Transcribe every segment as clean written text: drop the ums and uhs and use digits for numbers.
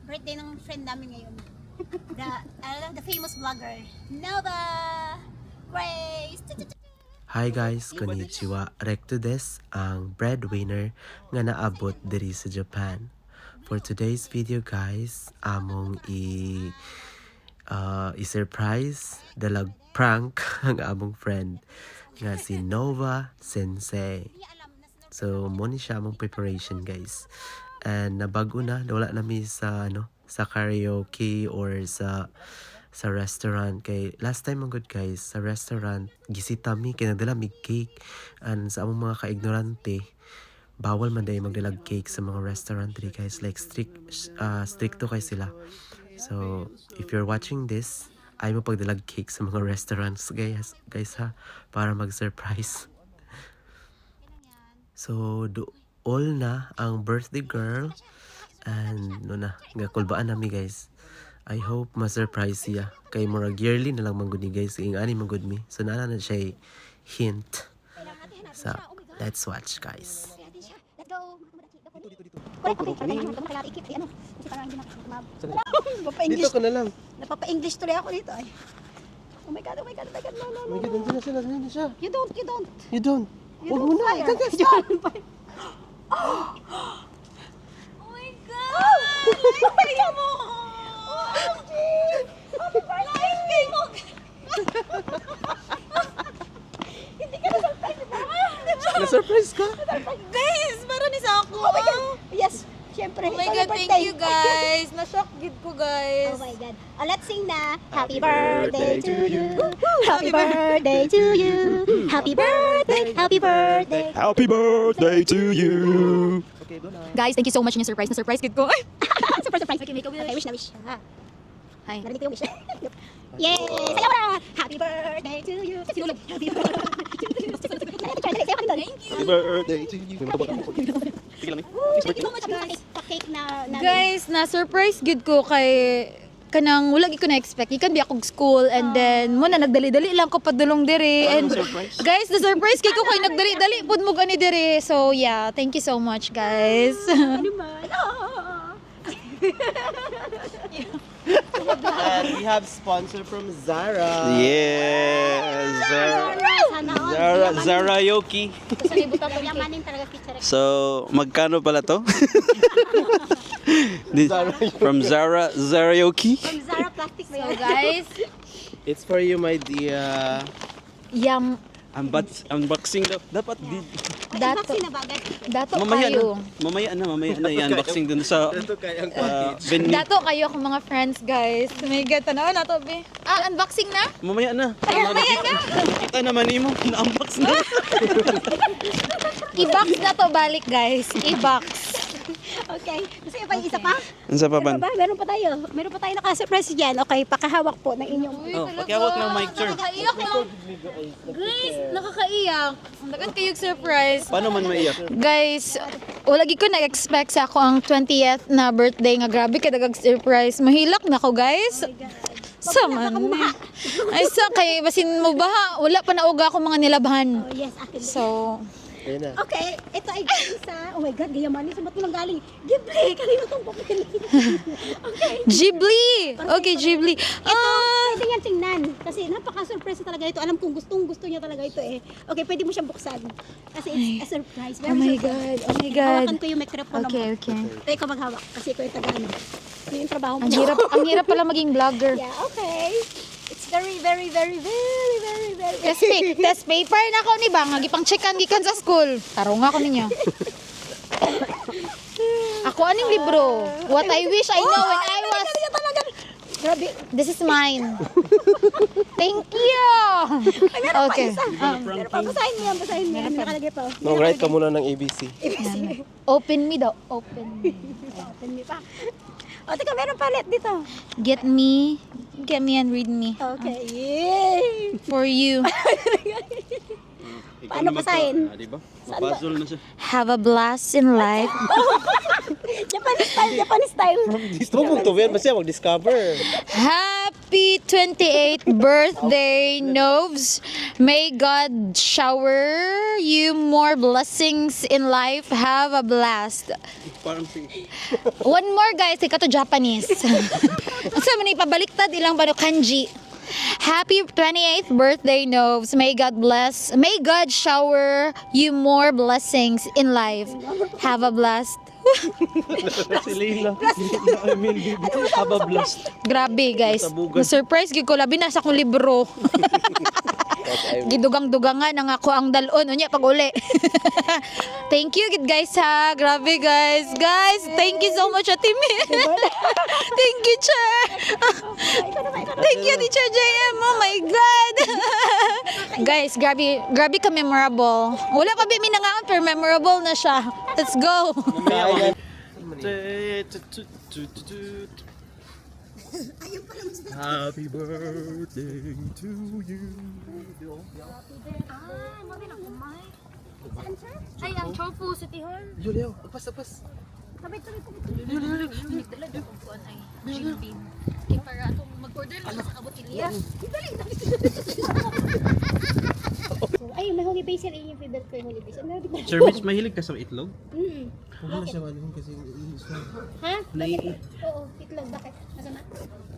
birthday ng friend namin ngayon. The famous vlogger, Nova Grace. Hi guys, konnichiwa. Recto des ang breadwinner nga naabot diri sa Japan. For today's video guys, among i-surprise dalag prank ang among friend nga si Nova Sensei. So mo ni siya among preparation guys. And nabago na, wala nami sa sa karaoke or sa restaurant. Kay last time ang good guys sa restaurant gisita mi kay nagdala mig cake, and sa among mga ka-ignorante bawal man day magdalag cake sa mga restaurant diri guys, like stricto kay sila. So if you're watching this, ay mo pagdalag cake sa mga restaurants guys ha, para mag-surprise. So all na ang birthday girl, and nga kulbaan nami guys. I hope ma-surprise siya. Kay murag yearly na lang mangguni guys. Ing ani manggod mi. So nana na siya hint. So let's watch guys. Let's go. Dito ka na lang. Napapa-English tuloy ako dito ay. Oh my god, oh my god, oh my god. No. Oh my god, nandiyan na siya. You don't. You don't. You Huwag don't mo na. fire. Stop. Oh my god! Kaya mo! OMG! Happy birthday kay mo! Hindi ka na-surprise ba? Na-surprise ka? Guys, meron isa ako. Oh my god! Yes, syempre. Oh my ikaw God, yung thank birthday. you guys. Na-shock gid ko guys. Oh my god. Let's sing na. Happy birthday to you. Happy birthday to you. Happy birthday. Happy birthday. Happy birthday to you! Okay, go na. Guys, thank you so much ng surprise. Na-surprise gid ko. Surprise. Okay, make a wish. Okay, wish na wish. Hi. Narinig ko yung wish. Yay! Sayaw na! Happy birthday to you. Sinulog. Happy birthday to you. Thank you. Happy birthday to you! Sige lang Thank you so much guys. Pa-cake na. Guys, na-surprise gid ko kay kanang wala gid ko na-expect. Ikan bi ako school and then mo na nagdali-dali lang ko padulong diri and guys, na-surprise kay ko kay nagdali-dali pud mo gani diri. So yeah, thank you so much guys. Ano man? And we have sponsor from Zara. Yes! Zara Yoki. Yamanin talaga picture. So, magkano pala to? From Zara Yoki. From Zara Plastic ba So yun? guys, It's for you my dear. yang Unboxing dapat di. dato Vaccine na ba agad? dato Mamaya kayo. na. Mamaya na i-unboxing dun sa Ito kayang venue. Dato kayo akong mga friends guys. Oh my God, tanaw na to be. Unboxing na? Mamaya na. Kita naman imo, na-unbox na. I-box na to balik guys. I-box. Okay. Gusto niyo pa yung isa pa? Ano sa paban? Meron pa tayo. Meron pa tayo naka-surprise dyan. Okay, pakahawak po ng inyong... Oh, pakiawak ng mic, sir. Nakakaiyak no? Guys, nakakaiyak. Ang dagan kayong surprise. Paano man maiyak? Guys, wala gid ko na-expect sa ako ang 20th na birthday nga grabe ka dagag surprise. Mahilak na ko guys. Sa man. Ay sa kay basin mo baha, wala pa nauga ako mga nilabhan. Oh, yes, akin. So, Ayun na. Okay, ito ay isa. Oh my God, gayamanin. Sa ba't mo lang galing? Ghibli! Kanina itong papel. Okay. Ghibli! Okay, Ghibli. Pwede yan tingnan. Kasi napaka-surprise talaga ito. Alam kong gusto niya talaga ito eh. Okay, pwede mo siyang buksan. Kasi it's a surprise. Oh my God, oh my God. Hawakan ko yung microphone mo. Okay. Ikaw maghawak. Kasi ikaw yung tagaan. Ito yung trabaho mo. Ang hirap pala maging vlogger. Yeah, okay. It's very Test paper na ako ni Bang, gipang checkan gikan sa school. Tarong ako ninyo. Ako aning libro. What I wish I know when I was. Grabe. This is mine. Thank you. Okay. Pero pa, basahin mo yan. Ano nakalagay pa? Mag-write ka muna ng ABC. Open me daw. Open me. Open me pa. O, teka, meron palit dito. Get me and read me. Okay. Yay! For you. Paano basahin? Diba? Puzzle na siya. Have a blast in life. Japanese style. Gusto mo kung to yan, basta mag-discover. Happy Happy 28th birthday, Noves. May God shower you more blessings in life. Have a blast. Parang sing. One more guys, ikaw to Japanese. Sa man ipabaliktad ilang ba no kanji. Happy 28th birthday, Noves. May God bless. May God shower you more blessings in life. Have a blast. Si Leila. I mean, baby. Have a blast. Grabe guys. Tabugan. Na-surprise gid ko labi na sa akong libro. Gidugang-dugangan ang ako ang dalon unya pag uli. Thank you gid guys ha. Grabe guys. Guys, thank you so much Ate Min. Thank you, Chair. Thank you, Teacher JM. Oh my God. Guys, grabe ka memorable. Wala pa bi minangaon pero memorable na siya. Let's go. Happy birthday to you. Ay, ang chofu sa tihon. Julio, pas. Nagdala ko kuan ay Jim Beam. Kaya para atong mag-order lang sa abot Ilya. Ay, may holy base yan. Yung favorite ko yung holy base. Ano, di ba? Sir Mitch, mahilig ka sa itlog? Wala siya man kasi Ha? Bakit? Oo, itlog. Bakit? Masama?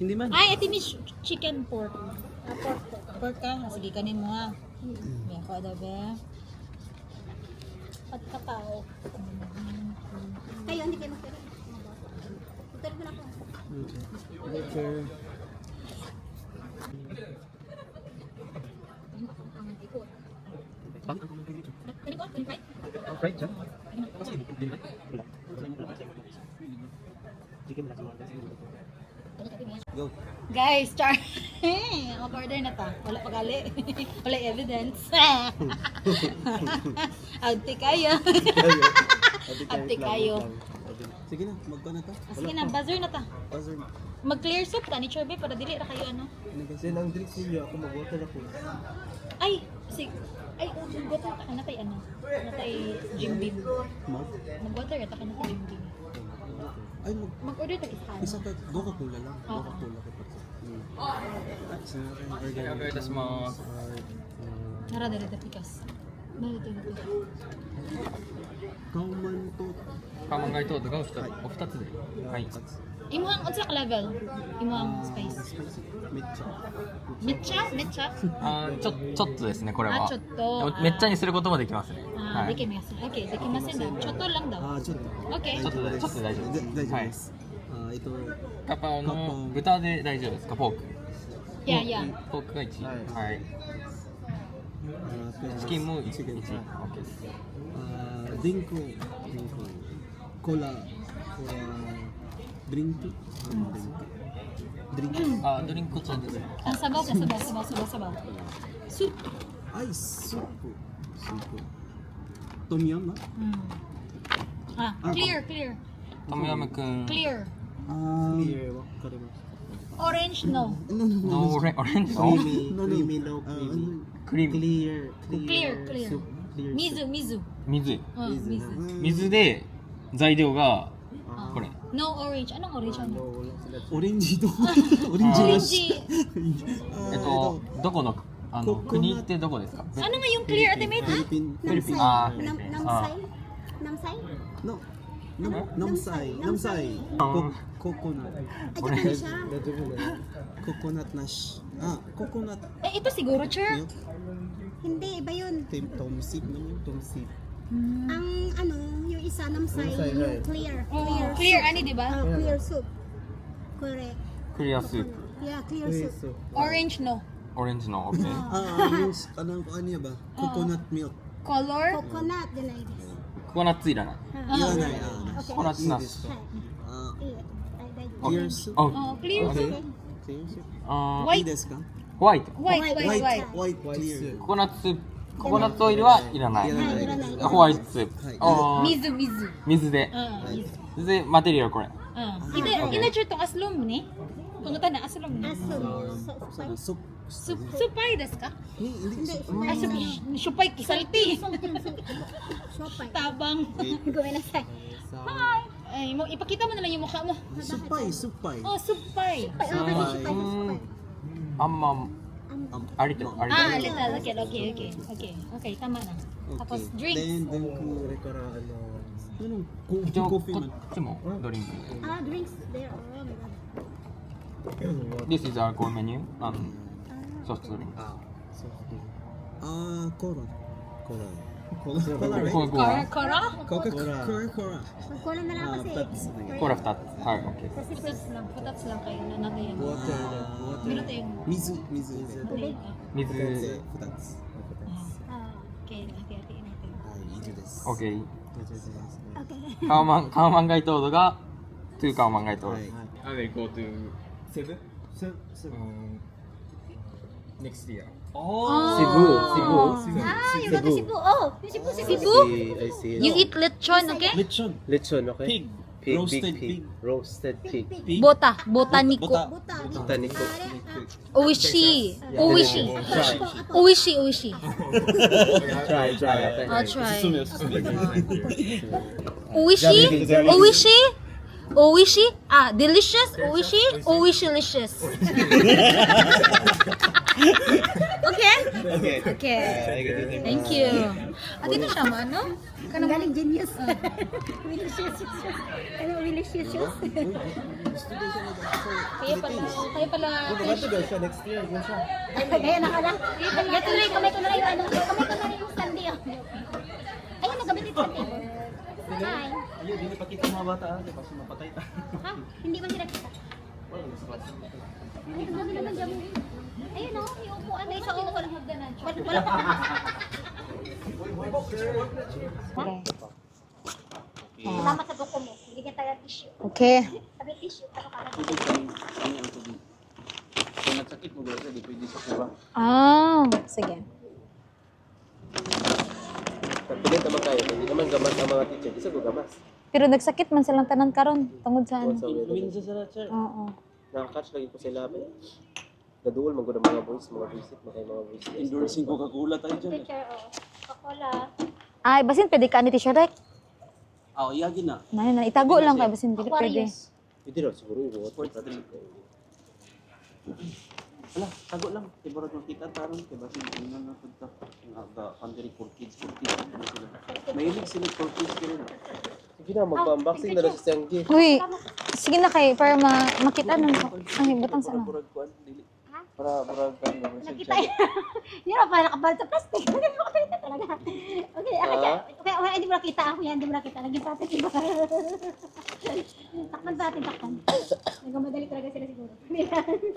Hindi man. Ay, ito Miss chicken pork. Pork. Pork ka? Sige, kanin mo ha. May ako daw ba? At kakao. Kayo, hindi kayo magtira. Magtira ko na ako. Right, sir? Go. Guys, char. Mag-order na ta. Wala pa gali. Wala evidence. Ante kayo. Ante kayo. Sige na, magpa na ta. Sige na, buzzer na ta. Buzzer. Mag-clear soup ta ni Chorbe para dili ra kayo ano. kasi nang drinks niyo ako mag-water ako. Ay, ay, mag-water ta kana tay ano? Kana tay Jim Beam. Mag? Mag-water ta kana tay Jim Beam. Ay, Mag-order ta isa. isa ka, go ka pula lang. Go ka pula ka pa. Sa akin, order. Tara dali ta pikas. Dali ta pikas. Kauman to. カーマンガイトとかをお二つで。はい。 Imuhang unsa ka level? Imuhang spice. めっちゃ。 Mecha? あーちょっとですねこれは。あちょっとでもめっちゃにすることもできますね。 Ah, はい de kimasen. Okay, de kimasen daw. Choto lang daw. あー、ちょっと。 Okay. ちょっとで大丈夫です。大丈夫はいで。す。あー、カパオカパオの豚で大丈夫ですかポーク。 Yeah, yeah. ポークが1。はいはい。チキンも1。1。OK です。ドリンク、コーラ、ドリンク、ドリンク、あドリンクこちらです。 Ang sabaw ka, sabaw. Soup. アイススープ、トムヤム、 Ah, clear. トムヤムくん。 Clear. あー、わかりました。 Orange, no.ノーオレンジの creamy, no creamy. クリーム。 Clear. Soup, clear. Mizu. 水。 Mizu. 水で材料がこれ。 No orange. Anong orange? Ano? オレンジとオレンジなし。 Orange. どこの国ってどこですか？ Ano nga yung clear, Ate Mate? フィリピン。 Namsay. Ah. Namsay? Namsay? No. Namsay. Coconut. Ay, Japan siya. Coconut nash. Ah, coconut. Eh, ito siguro, Chur. Milk. Hindi, iba yun. Tom sip naman. Tom sip. Ang ano, yung isa namsay, yung clear. Clear, soup. ano, di ba? Clear soup. Correct. クリアスープ。 Yeah, clear soup. Orange, no. オレンジの OK。 Means, ano niya ba? Coconut milk. Color? Coconut, din ay this. ココナッツいらない。 Yan ay, Okay. ココナッツなし。 ah, Ay, ay, clear soup. あ、 Oh, clear Okay. soup. Clear soup. あ White. いいですか? ホワイト。 White. White clear. ココナッツココナッツオイルはいらない。いらないいらないホワイトスープ。はいあー Mizu. 水で。 Mizu. でマテリアルこれ。 Ina Chur tong aslom ni. Pangutan na aslom ni. Asul. Soup. Supay desu ka? Hindi. Ay, supay kisalti. Shopay. Tabang. Guminasay. Ay, ipakita mo na lang yung mukha mo. Supay. Oh, supay. Ay, okay, shopay. あんま、ありと、ありと。 Ah, little. Okay, tama na. Tapos drinks. Then ko rin kara ano一応、こcoffee man. っちもドリンク。 Ah, drinks there. Oh my god. This is alcohol menu and soft drink. Cola. Cola. Cola. これ、 Kara? Coca-Cola. Magkulang na lang kasi. Pepsi. コーラ2つ。はい、OK。 Putats lang kayo na natin. Water. Meron tayong 水。 Tubig. 水、 2つ. Ah, okay, hati-hatiin natin. はい、以上です。 OK。 okay. カオマンガイトードが、2カオマンガイトード。はい I will go to Cebu. next year. Ah, you go to Cebu. Oh, yung Cebu. I see. You eat lechon, okay? Lechon. Lechon, okay? Pig. Pig, Roasted big pig. Roasted pig. Pig. Botaniko. Bota. Buta. Botaniko. Oishi. Try, okay. I'll try. 進めよ進めよ Oishi? Ah, delicious? Oishi-licious. Okay? Okay. Thank you. Ate na siya, ano? Kanang galing genius. Delicious. Ano, delicious. Kaya pala. Next year, siya. Kaya na ka lang. Kaya tuloy, kamay ko na lang yung ano. Kamay ko na lang yung standi. Ayun, nagabit yung standi. Hi. Ayun, hindi pa kita mga bata di ba? Mapatay ta. Ha? Hindi ba sila kita? Ay, ang dami naman dyan. Ayun o, yung upuan. Ay, sa upuan. Wala pa. Salamat sa buko mo. Hindi ka tayo tissue. Okay. Sabi tissue. Ano ka lang? Kung nagsakit mo gusto, di pwede sa kuha. Ah, sige. Pilit naman kayo. Hindi naman gamas ang mga teacher. Isa ko gamas. Pero nagsakit man silang tanan karon tungod sa ano. Minsan sa lahat, sir. Oo. Nakakatch lagi ko sila. Gaduol, mga mga voice, mga voice. Endorsing Coca-Cola tayo dyan. Teacher, oh. Coca-Cola. Ay, basin pwede ka ni T-shirt rek. Iyagin na. Na, itago lang kay basin pwede. Aquarius. Hindi raw, siguro yung water. Wala, tago lang. Tibarag makita taron. Diba sila na punta. Ang country for kids. Mahilig sila for kids ka rin. Sige na, magpa-unboxing na lang sa siyang gift. Uy, sige na kay para makita nang ay butang sa na. Burag kuan, dili. Para kan na. Nakita yun. Hindi na pala nakabal sa plastic. Hindi mo nakita talaga. Okay, okay, hindi mo nakita ako yan. Hindi mo nakita. Naging patin iba. Takpan sa atin, takpan. Nagmamadali talaga sila siguro.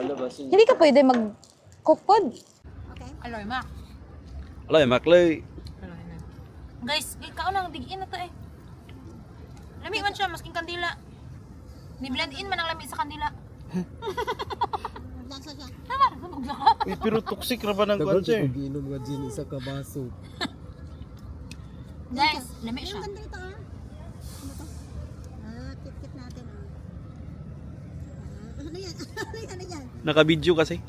Ano ba, sin? Hindi ka pwede mag-cookpod. Okay. Aloy, ma. Hello, Maclay. Guys, ikaw nang digin na to eh. Lami man siya, masking kandila. Ni-blend in man ang lami sa kandila. Pero toxic ra ba ng kuan, sir? Giinom nga gin isa ka baso. Guys, lami siya. Ang ganda nito ah. Ano to? Kit-kit natin ah. Ano yan? Ano yan? Naka-video kasi.